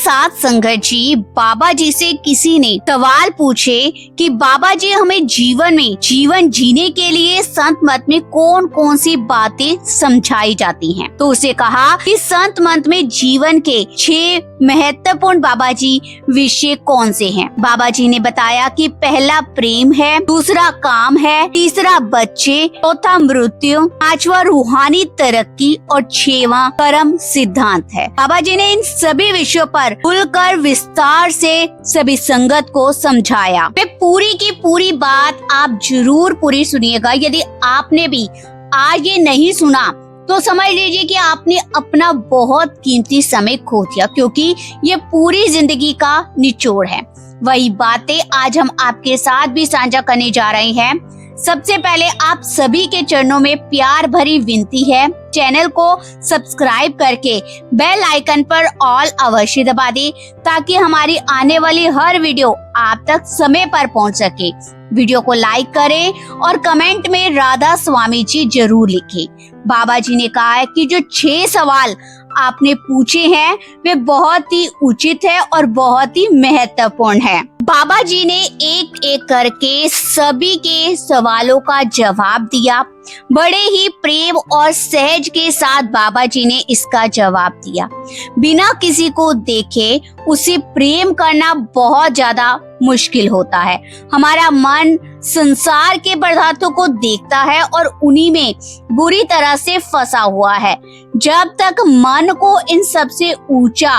साथ संगत जी, बाबा जी से किसी ने सवाल पूछे कि बाबा जी हमें जीवन जीने के लिए संत मत में कौन कौन सी बातें समझाई जाती हैं। तो उसे कहा कि संत मत में जीवन के 6 महत्वपूर्ण बाबा जी विषय कौन से हैं। बाबा जी ने बताया कि पहला प्रेम है, दूसरा काम है, तीसरा बच्चे, चौथा मृत्यु, पांचवा रूहानी तरक्की और 6वां कर्म सिद्धांत है। बाबा जी ने इन सभी विषयों पर खुलकर विस्तार से सभी संगत को समझाया। वे पूरी की पूरी बात आप जरूर पूरी सुनिएगा। यदि आपने भी आज ये नहीं सुना तो समझ लीजिए कि आपने अपना बहुत कीमती समय खो दिया, क्योंकि ये पूरी जिंदगी का निचोड़ है। वही बातें आज हम आपके साथ भी साझा करने जा रहे हैं। सबसे पहले आप सभी के चरणों में प्यार भरी विनती है, चैनल को सब्सक्राइब करके बेल आइकन पर ऑल अवश्य दबा दें, ताकि हमारी आने वाली हर वीडियो आप तक समय पर पहुंच सके। वीडियो को लाइक करें और कमेंट में राधा स्वामी जी जरूर लिखें। बाबा जी ने कहा है कि जो 6 सवाल आपने पूछे हैं वे बहुत ही उचित है और बहुत ही महत्वपूर्ण है। बाबा जी ने एक एक करके सभी के सवालों का जवाब दिया। बड़े ही प्रेम और सहज के साथ बाबा जी ने इसका जवाब दिया। बिना किसी को देखे उसे प्रेम करना बहुत ज्यादा मुश्किल होता है। हमारा मन संसार के पदार्थों को देखता है और उन्हीं में बुरी तरह से फंसा हुआ है। जब तक मन को इन सबसे ऊंचा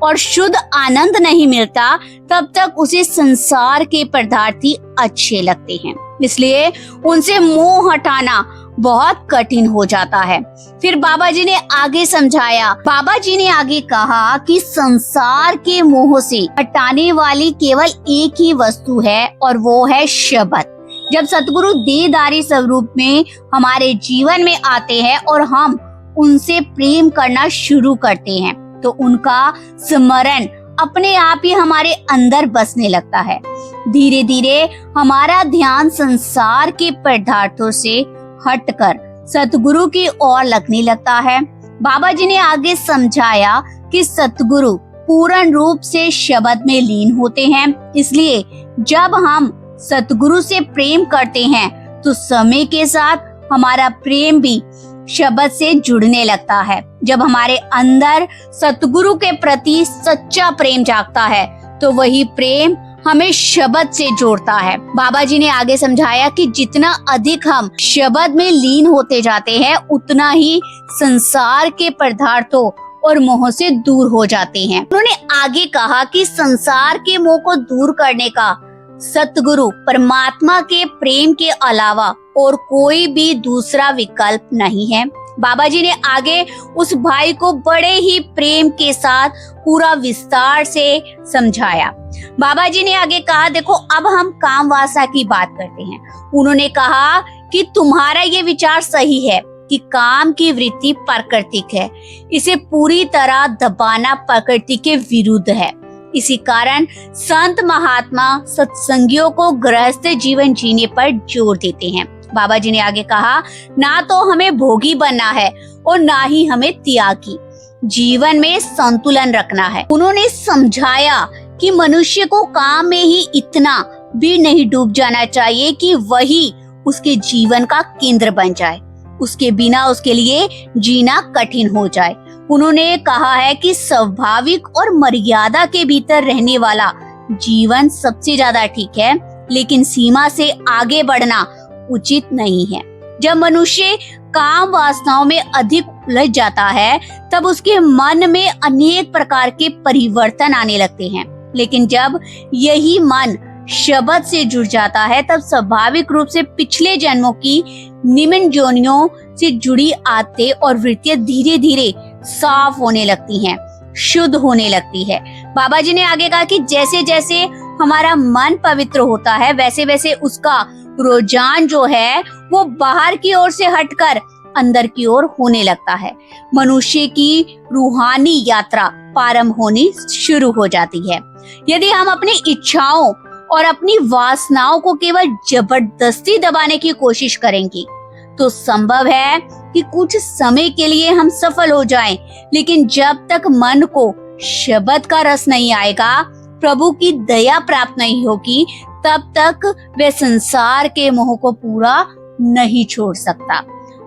और शुद्ध आनंद नहीं मिलता, तब तक उसे संसार के पदार्थ ही अच्छे लगते हैं। इसलिए उनसे मोह हटाना बहुत कठिन हो जाता है। फिर बाबा जी ने आगे समझाया। बाबा जी ने आगे कहा कि संसार के मोह से हटाने वाली केवल एक ही वस्तु है और वो है शब्द। जब सतगुरु देहधारी स्वरूप में हमारे जीवन में आते हैं और हम उनसे प्रेम करना शुरू करते हैं, तो उनका स्मरण अपने आप ही हमारे अंदर बसने लगता है। धीरे धीरे हमारा ध्यान संसार के पदार्थों से हटकर सतगुरु की ओर लगने लगता है। बाबा जी ने आगे समझाया कि सतगुरु पूर्ण रूप से शब्द में लीन होते हैं। इसलिए जब हम सतगुरु से प्रेम करते हैं तो समय के साथ हमारा प्रेम भी शब्द से जुड़ने लगता है। जब हमारे अंदर सतगुरु के प्रति सच्चा प्रेम जागता है तो वही प्रेम हमें शब्द से जोड़ता है। बाबा जी ने आगे समझाया कि जितना अधिक हम शब्द में लीन होते जाते हैं, उतना ही संसार के पदार्थों और मोह से दूर हो जाते हैं। उन्होंने आगे कहा कि संसार के मोह को दूर करने का सतगुरु परमात्मा के प्रेम के अलावा और कोई भी दूसरा विकल्प नहीं है। बाबा जी ने आगे उस भाई को बड़े ही प्रेम के साथ पूरा विस्तार से समझाया। बाबा जी ने आगे कहा, देखो अब हम काम वासना की बात करते हैं। उन्होंने कहा कि तुम्हारा ये विचार सही है कि काम की वृत्ति प्राकृतिक है, इसे पूरी तरह दबाना प्रकृति के विरुद्ध है। इसी कारण संत महात्मा सत्संगियों को गृहस्थ जीवन जीने पर जोर देते हैं। बाबा जी ने आगे कहा, ना तो हमें भोगी बनना है और ना ही हमें त्यागी। जीवन में संतुलन रखना है। उन्होंने समझाया कि मनुष्य को काम में ही इतना भी नहीं डूब जाना चाहिए कि वही उसके जीवन का केंद्र बन जाए। उसके बिना उसके लिए जीना कठिन हो जाए। उन्होंने कहा है कि स्वाभाविक और मर्यादा के भीतर रहने वाला जीवन सबसे ज्यादा ठीक है, लेकिन सीमा से आगे बढ़ना उचित नहीं है। जब मनुष्य काम वासनाओं में अधिक उलझ जाता है, तब उसके मन में अनेक प्रकार के परिवर्तन आने लगते हैं। लेकिन जब यही मन शब्द से जुड़ जाता है, तब स्वाभाविक रूप से पिछले जन्मों की निम्न योनियों से जुड़ी आदतें और वृत्तियां धीरे धीरे साफ होने लगती हैं, शुद्ध होने लगती है। बाबा जी ने आगे कहा कि जैसे जैसे हमारा मन पवित्र होता है, वैसे वैसे उसका रुझान जो है वो बाहर की ओर से हटकर अंदर की ओर होने लगता है। मनुष्य की रूहानी यात्रा प्रारंभ होनी शुरू हो जाती है। यदि हम अपनी इच्छाओं और अपनी वासनाओं को केवल जबरदस्ती दबाने की कोशिश करेंगे, तो संभव है कि कुछ समय के लिए हम सफल हो जाएं, लेकिन जब तक मन को शब्द का रस नहीं आएगा, प्रभु की दया प्राप्त नहीं होगी, तब तक वह संसार के मोह को पूरा नहीं छोड़ सकता।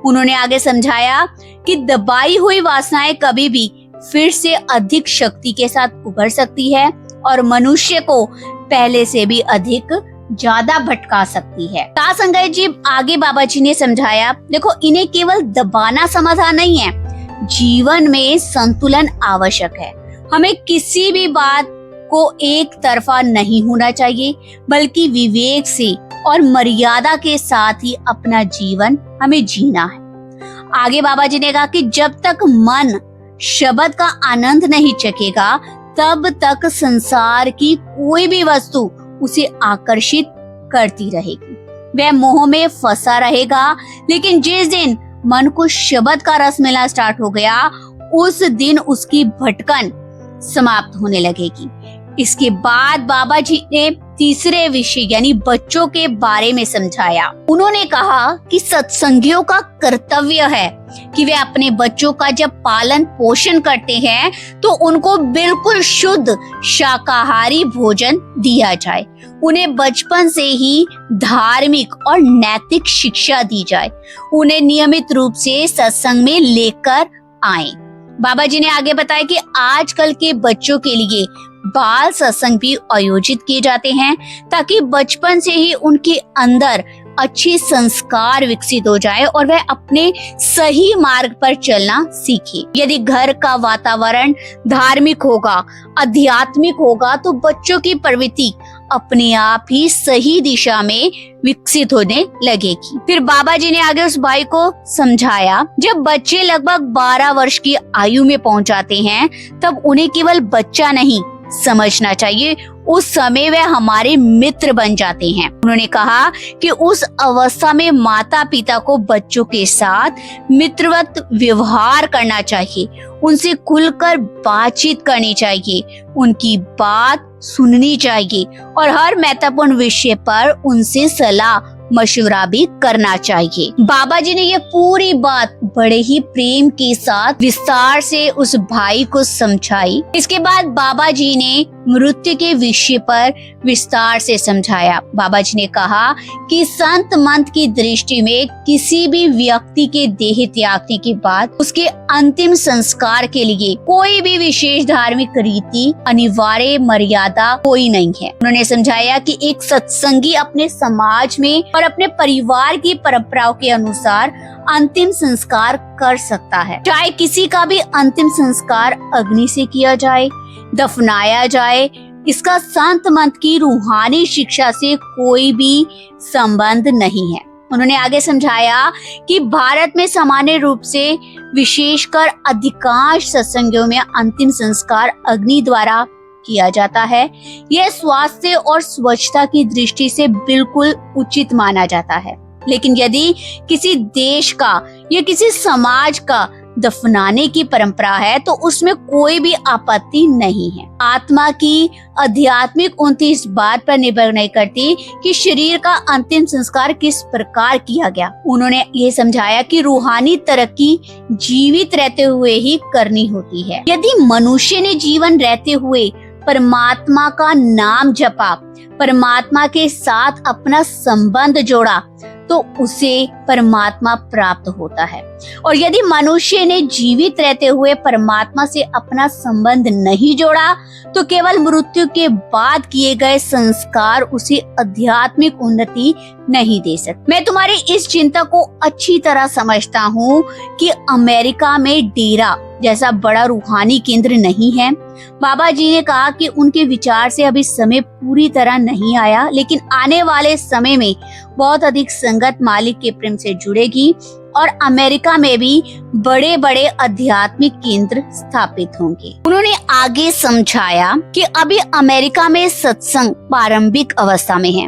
उन्होंने आगे समझाया कि दबाई हुई वासनाएं कभी भी फिर से अधिक शक्ति के साथ उभर सकती है और मनुष्य को पहले से भी अधिक ज्यादा भटका सकती है। संगत जी, आगे बाबा जी ने समझाया, देखो इन्हें केवल दबाना समाधान नहीं है, जीवन में संतुलन आवश्यक है। हमें किसी भी बात को एक तरफा नहीं होना चाहिए, बल्कि विवेक से और मर्यादा के साथ ही अपना जीवन हमें जीना है। आगे बाबा जी ने कहा कि जब तक मन शब्द का आनंद नहीं चखेगा, तब तक संसार की कोई भी वस्तु उसे आकर्षित करती रहेगी। वह मोह में फंसा रहेगा, लेकिन जिस दिन मन को शब्द का रस मिलना स्टार्ट हो गया, उस दिन उसकी भटकन समाप्त होने लगेगी। इसके बाद बाबा जी ने तीसरे विषय यानी बच्चों के बारे में समझाया। उन्होंने कहा कि सत्संगियों का कर्तव्य है कि वे अपने बच्चों का जब पालन पोषण करते हैं तो उनको बिल्कुल शुद्ध शाकाहारी भोजन दिया जाए। उन्हें बचपन से ही धार्मिक और नैतिक शिक्षा दी जाए। उन्हें नियमित रूप से सत्संग में लेकर आएं। बाबा जी ने आगे बताया कि आजकल के बच्चों के लिए बाल सत्संग भी आयोजित किए जाते हैं, ताकि बचपन से ही उनके अंदर अच्छे संस्कार विकसित हो जाए और वह अपने सही मार्ग पर चलना सीखे। यदि घर का वातावरण धार्मिक होगा, आध्यात्मिक होगा, तो बच्चों की प्रवृत्ति अपने आप ही सही दिशा में विकसित होने लगेगी। फिर बाबा जी ने आगे उस भाई को समझाया, जब बच्चे लगभग 12 वर्ष की आयु में पहुंच जाते हैं, तब उन्हें केवल बच्चा नहीं समझना चाहिए, उस समय वे हमारे मित्र बन जाते हैं। उन्होंने कहा कि उस अवस्था में माता पिता को बच्चों के साथ मित्रवत व्यवहार करना चाहिए, उनसे खुलकर बातचीत करनी चाहिए, उनकी बात सुननी चाहिए और हर महत्वपूर्ण विषय पर उनसे सलाह मशवरा भी करना चाहिए। बाबा जी ने ये पूरी बात बड़े ही प्रेम के साथ विस्तार से उस भाई को समझाई। इसके बाद बाबा जी ने मृत्यु के विषय पर विस्तार से समझाया। बाबा जी ने कहा कि संत मंत की दृष्टि में किसी भी व्यक्ति के देह त्यागने के बाद उसके अंतिम संस्कार के लिए कोई भी विशेष धार्मिक रीति अनिवार्य मर्यादा कोई नहीं है। उन्होंने समझाया कि एक सत्संगी अपने समाज में और अपने परिवार की परंपराओं के अनुसार अंतिम संस्कार कर सकता है। चाहे किसी का भी अंतिम संस्कार अग्नि से किया जाए, दफनाया जाए, इसका संत मत की रूहानी शिक्षा से कोई भी संबंध नहीं है। उन्होंने आगे समझाया कि भारत में सामान्य रूप से विशेषकर अधिकांश सत्संगों में अंतिम संस्कार अग्नि द्वारा किया जाता है। यह स्वास्थ्य और स्वच्छता की दृष्टि से बिल्कुल उचित माना जाता है। लेकिन यदि किसी देश का या किसी समाज का दफनाने की परंपरा है तो उसमें कोई भी आपत्ति नहीं है। आत्मा की आध्यात्मिक उन्नति इस बात पर निर्भर नहीं करती कि शरीर का अंतिम संस्कार किस प्रकार किया गया। उन्होंने ये समझाया कि रूहानी तरक्की जीवित रहते हुए ही करनी होती है। यदि मनुष्य ने जीवन रहते हुए परमात्मा का नाम जपा, परमात्मा के साथ अपना संबंध जोड़ा, तो उसे परमात्मा प्राप्त होता है। और यदि मनुष्य ने जीवित रहते हुए परमात्मा से अपना संबंध नहीं जोड़ा, तो केवल मृत्यु के बाद किए गए संस्कार उसे आध्यात्मिक उन्नति नहीं दे सकते। मैं तुम्हारी इस चिंता को अच्छी तरह समझता हूँ कि अमेरिका में डेरा जैसा बड़ा रूहानी केंद्र नहीं है। बाबा जी ने कहा कि उनके विचार से अभी समय पूरी तरह नहीं आया, लेकिन आने वाले समय में बहुत अधिक संगत मालिक के प्रेम से जुड़ेगी और अमेरिका में भी बड़े बड़े आध्यात्मिक केंद्र स्थापित होंगे। उन्होंने आगे समझाया कि अभी अमेरिका में सत्संग प्रारंभिक अवस्था में है।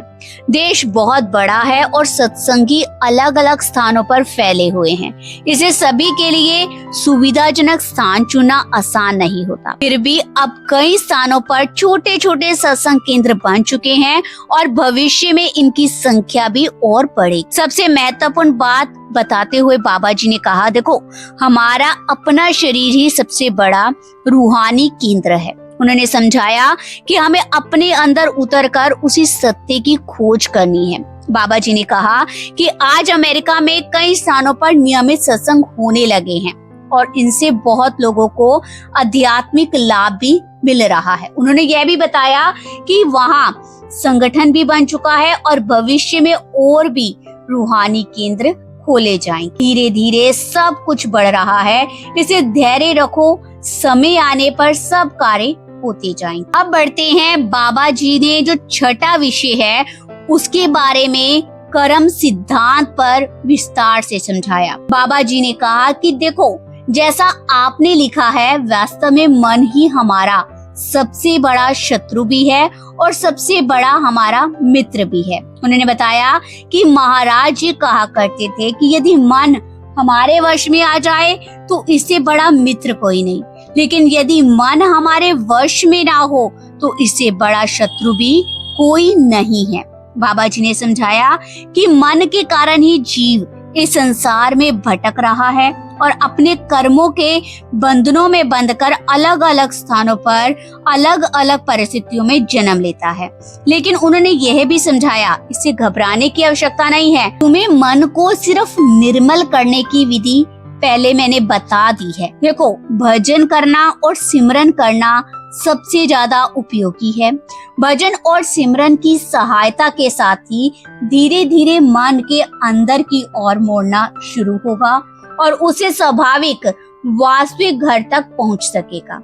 देश बहुत बड़ा है और सत्संगी अलग अलग स्थानों पर फैले हुए हैं। इसे सभी के लिए सुविधाजनक स्थान चुनना आसान नहीं होता। फिर भी अब कई स्थानों पर छोटे छोटे सत्संग केंद्र बन चुके हैं और भविष्य में इनकी संख्या भी और बढ़ेगी। सबसे महत्वपूर्ण बात बताते हुए बाबा जी ने कहा, देखो हमारा अपना शरीर ही सबसे बड़ा रूहानी केंद्र है। उन्होंने समझाया कि हमें अपने अंदर उतरकर उसी सत्य की खोज करनी है। बाबा जी ने कहा कि आज अमेरिका में कई स्थानों पर नियमित सत्संग होने लगे हैं और इनसे बहुत लोगों को आध्यात्मिक लाभ भी मिल रहा है। उन्होंने यह भी बताया कि वहाँ संगठन भी बन चुका है और भविष्य में और भी रूहानी केंद्र खोले जाएंगे। धीरे धीरे सब कुछ बढ़ रहा है, इसे धैर्य रखो, समय आने पर सब कार्य होते जाएंगे। अब बढ़ते हैं, बाबा जी ने जो छठा विषय है उसके बारे में कर्म सिद्धांत पर विस्तार से समझाया। बाबा जी ने कहा कि देखो जैसा आपने लिखा है, वास्तव में मन ही हमारा सबसे बड़ा शत्रु भी है और सबसे बड़ा हमारा मित्र भी है। उन्होंने बताया कि महाराज जी कहा करते थे कि यदि मन हमारे वश में आ जाए तो इससे बड़ा मित्र कोई नहीं, लेकिन यदि मन हमारे वश में ना हो तो इससे बड़ा शत्रु भी कोई नहीं है। बाबा जी ने समझाया कि मन के कारण ही जीव इस संसार में भटक रहा है और अपने कर्मों के बंधनों में बंधकर अलग अलग स्थानों पर अलग अलग परिस्थितियों में जन्म लेता है। लेकिन उन्होंने यह भी समझाया, इससे घबराने की आवश्यकता नहीं है। तुम्हें मन को सिर्फ निर्मल करने की विधि पहले मैंने बता दी है। देखो भजन करना और सिमरन करना सबसे ज्यादा उपयोगी है। भजन और सिमरन की सहायता के साथ ही धीरे धीरे मन के अंदर की ओर मोड़ना शुरू होगा और उसे स्वाभाविक वास्तविक घर तक पहुंच सकेगा।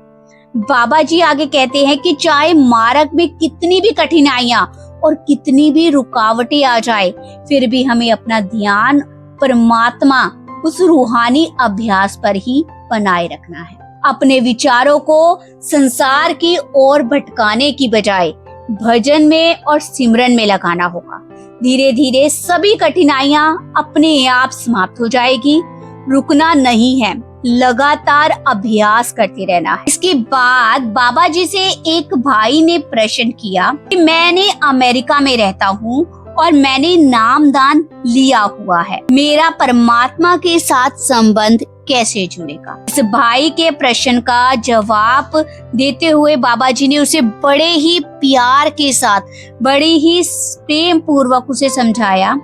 बाबा जी आगे कहते हैं कि चाहे मार्ग में कितनी भी कठिनाइयां और कितनी भी रुकावटें आ जाए, फिर भी हमें अपना ध्यान परमात्मा उस रूहानी अभ्यास पर ही बनाए रखना है। अपने विचारों को संसार की ओर भटकाने की बजाय भजन में और सिमरन में लगाना होगा। धीरे धीरे सभी कठिनाइयां अपने आप समाप्त हो जाएगी। रुकना नहीं है, लगातार अभ्यास करते रहना है। इसके बाद बाबा जी से एक भाई ने प्रश्न किया कि मैंने अमेरिका में रहता हूँ और मैंने नामदान लिया हुआ है, मेरा परमात्मा के साथ संबंध कैसे जुड़ेगा? इस भाई के प्रश्न का जवाब देते हुए बाबा जी ने उसे बड़े ही प्यार के साथ, बड़े ही प्रेम पूर्वक उसे समझाया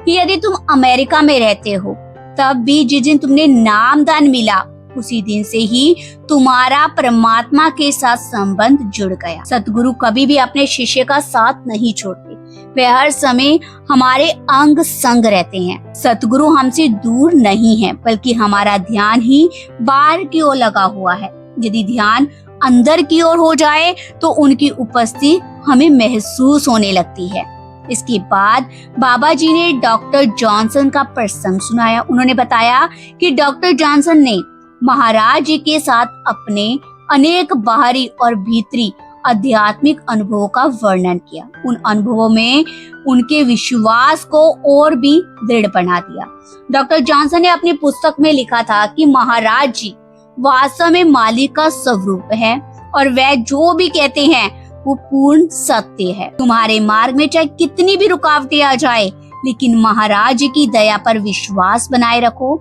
कि यदि तुम अमेरिका में रहते हो तब भी जिस दिन तुमने नामदान मिला उसी दिन से ही तुम्हारा परमात्मा के साथ संबंध जुड़ गया। सतगुरु कभी भी अपने शिष्य का साथ नहीं छोड़ते, वे हर समय हमारे अंग संग रहते हैं। सतगुरु हमसे दूर नहीं है, बल्कि हमारा ध्यान ही बाहर की ओर लगा हुआ है। यदि ध्यान अंदर की ओर हो जाए तो उनकी उपस्थिति हमें महसूस होने लगती है। इसके बाद बाबा जी ने डॉक्टर जॉनसन का प्रसंग सुनाया। उन्होंने बताया कि डॉक्टर जॉनसन ने महाराज जी के साथ अपने अनेक बाहरी और भीतरी आध्यात्मिक अनुभवों का वर्णन किया। उन अनुभवों में उनके विश्वास को और भी दृढ़ बना दिया। डॉक्टर जॉनसन ने अपनी पुस्तक में लिखा था कि महाराज जी वास्तव में मालिक का स्वरूप है और वह जो भी कहते हैं वो पूर्ण सत्य है। तुम्हारे मार्ग में चाहे कितनी भी रुकावटें आ जाए, लेकिन महाराज जी की दया पर विश्वास बनाए रखो,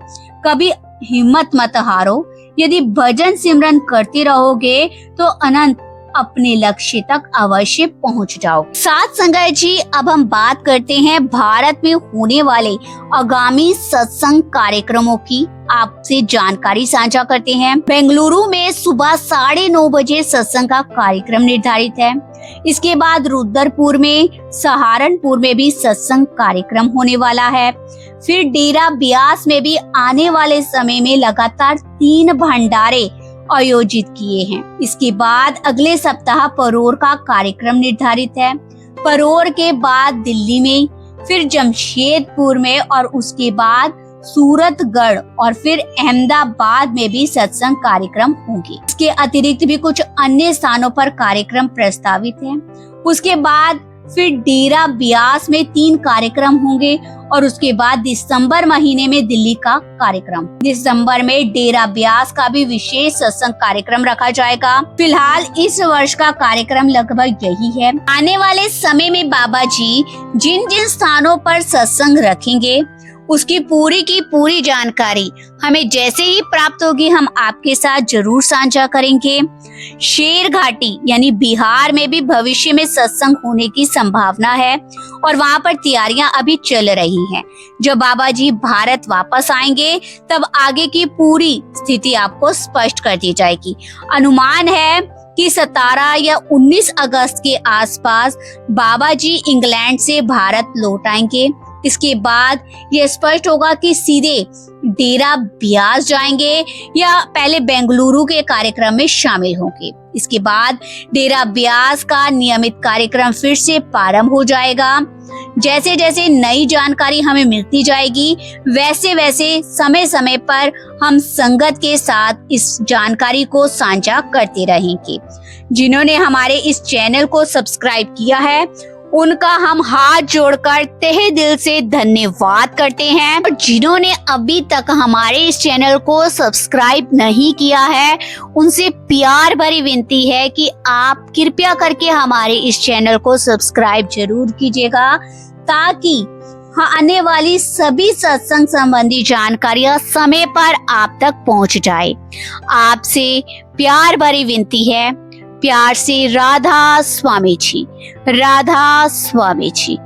कभी हिम्मत मत हारो। यदि भजन सिमरन करते रहोगे तो अनंत अपने लक्ष्य तक अवश्य पहुंच जाओ। साथ संगत जी, अब हम बात करते हैं भारत में होने वाले आगामी सत्संग कार्यक्रमों की। आपसे जानकारी साझा करते हैं। बेंगलुरु में सुबह 9:30 बजे सत्संग का कार्यक्रम निर्धारित है। इसके बाद रुद्रपुर में, सहारनपुर में भी सत्संग कार्यक्रम होने वाला है। फिर डेरा ब्यास में भी आने वाले समय में लगातार 3 भंडारे आयोजित किए हैं। इसके बाद अगले सप्ताह परोर का कार्यक्रम निर्धारित है। परोर के बाद दिल्ली में, फिर जमशेदपुर में और उसके बाद सूरतगढ़ और फिर अहमदाबाद में भी सत्संग कार्यक्रम होंगे। इसके अतिरिक्त भी कुछ अन्य स्थानों पर कार्यक्रम प्रस्तावित हैं। उसके बाद फिर डेरा ब्यास में 3 कार्यक्रम होंगे और उसके बाद दिसंबर महीने में दिल्ली का कार्यक्रम। दिसंबर में डेरा ब्यास का भी विशेष सत्संग कार्यक्रम रखा जाएगा। फिलहाल इस वर्ष का कार्यक्रम लगभग यही है। आने वाले समय में बाबा जी जिन जिन स्थानों पर सत्संग रखेंगे उसकी पूरी की पूरी जानकारी हमें जैसे ही प्राप्त होगी हम आपके साथ जरूर साझा करेंगे। शेर घाटी यानी बिहार में भी भविष्य में सत्संग होने की संभावना है और वहां पर तैयारियां अभी चल रही हैं। जब बाबा जी भारत वापस आएंगे तब आगे की पूरी स्थिति आपको स्पष्ट कर दी जाएगी। अनुमान है कि 17 या 19 अगस्त के आसपास बाबा जी इंग्लैंड से भारत लौट आएंगे। इसके बाद यह स्पष्ट होगा कि सीधे डेरा ब्यास जाएंगे या पहले बेंगलुरु के कार्यक्रम में शामिल होंगे। इसके बाद डेरा ब्यास का नियमित कार्यक्रम फिर से प्रारंभ हो जाएगा। जैसे जैसे नई जानकारी हमें मिलती जाएगी वैसे वैसे समय समय पर हम संगत के साथ इस जानकारी को साझा करते रहेंगे। जिन्होंने हमारे इस चैनल को सब्सक्राइब किया है उनका हम हाथ जोड़कर तहे दिल से धन्यवाद करते हैं और जिन्होंने अभी तक हमारे इस चैनल को सब्सक्राइब नहीं किया है उनसे प्यार भरी विनती है कि आप कृपया करके हमारे इस चैनल को सब्सक्राइब जरूर कीजिएगा ताकि आने वाली सभी सत्संग संबंधी जानकारियां समय पर आप तक पहुंच जाए। आपसे प्यार भरी विनती है। प्यार से राधा स्वामी जी, राधा स्वामी जी।